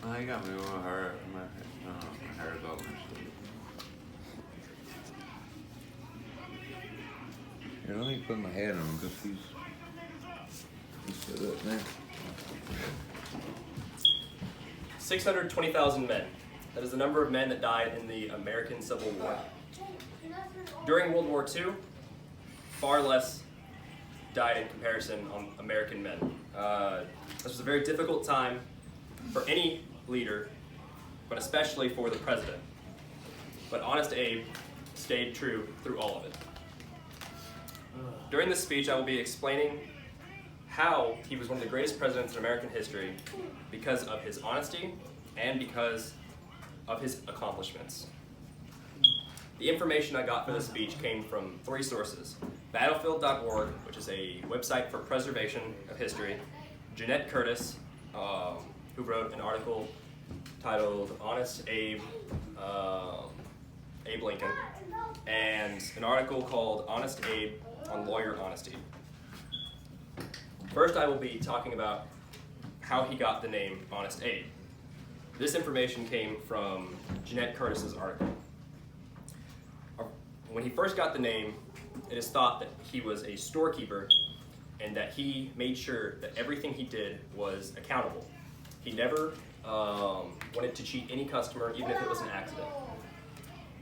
I got me with her. My hair's over. Here, let me put my head on because he's stood up now. 620,000 men. That is the number of men that died in the American Civil War. During World War II, far less died in comparison on American men. This was a very difficult time for any leader, but especially for the president. But Honest Abe stayed true through all of it. During this speech, I will be explaining how he was one of the greatest presidents in American history because of his honesty and because of his accomplishments. The information I got for this speech came from 3 sources: battlefield.org, which is a website for preservation of history; Jeanette Curtis, who wrote an article titled Honest Abe, Abe Lincoln, and an article called Honest Abe on Lawyer Honesty. First, I will be talking about how he got the name Honest Abe. This information came from Jeanette Curtis's article. When he first got the name, it is thought that he was a storekeeper and that he made sure that everything he did was accountable. He never wanted to cheat any customer, even if it was an accident.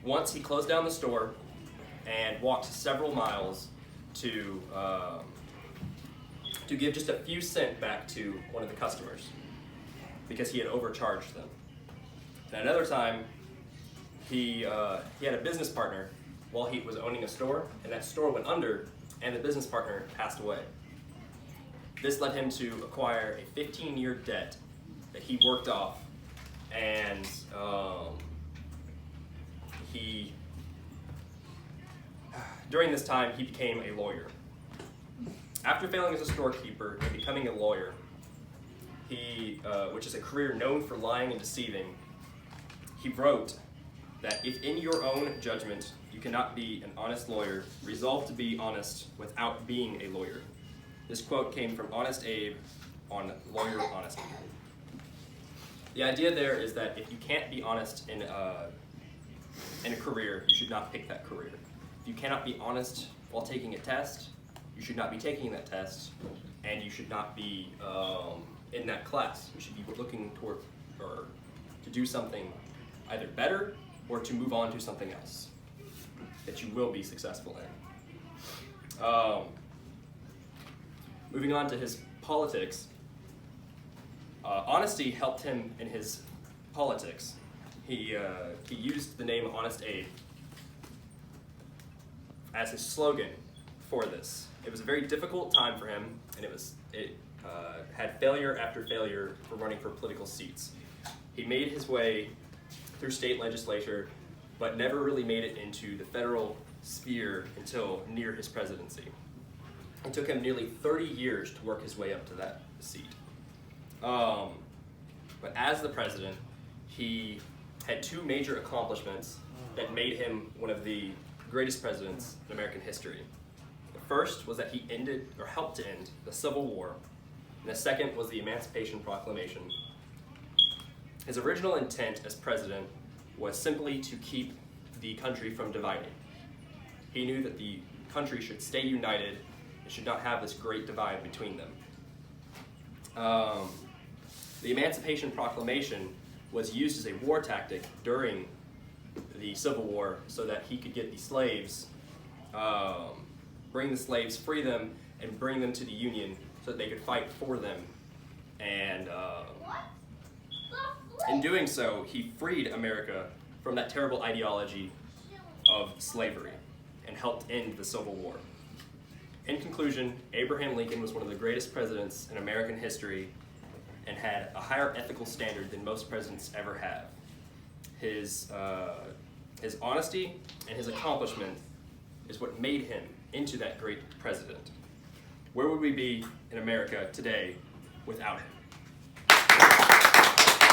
Once he closed down the store and walked several miles to give just a few cents back to one of the customers because he had overcharged them. And another time, he had a business partner while he was owning a store, and that store went under, and the business partner passed away. This led him to acquire a 15-year debt that he worked off, and during this time, he became a lawyer. After failing as a storekeeper and becoming a lawyer, which is a career known for lying and deceiving, he wrote that if in your own judgment you cannot be an honest lawyer, resolve to be honest without being a lawyer. This quote came from Honest Abe on Lawyer Honesty. The idea there is that if you can't be honest in a career, you should not pick that career. If you cannot be honest while taking a test, you should not be taking that test, and you should not be in that class. You should be looking toward or to do something either better or to move on to something else that you will be successful in. Moving on to his politics, honesty helped him in his politics. He used the name Honest Abe as his slogan for this. It was a very difficult time for him, and it had failure after failure for running for political seats. He made his way through state legislature, but never really made it into the federal sphere until near his presidency. It took him nearly 30 years to work his way up to that seat. But as the president, he had 2 major accomplishments that made him one of the greatest presidents in American history. The first was that he ended, or helped to end, the Civil War, and the second was the Emancipation Proclamation. His original intent as president was simply to keep the country from dividing. He knew that the country should stay united and should not have this great divide between them. The Emancipation Proclamation was used as a war tactic during the Civil War so that he could get the slaves, bring the slaves, free them, and bring them to the Union so that they could fight for them. And in doing so, he freed America from that terrible ideology of slavery and helped end the Civil War. In conclusion, Abraham Lincoln was one of the greatest presidents in American history and had a higher ethical standard than most presidents ever have. His honesty and his accomplishment is what made him into that great president. Where would we be in America today without him?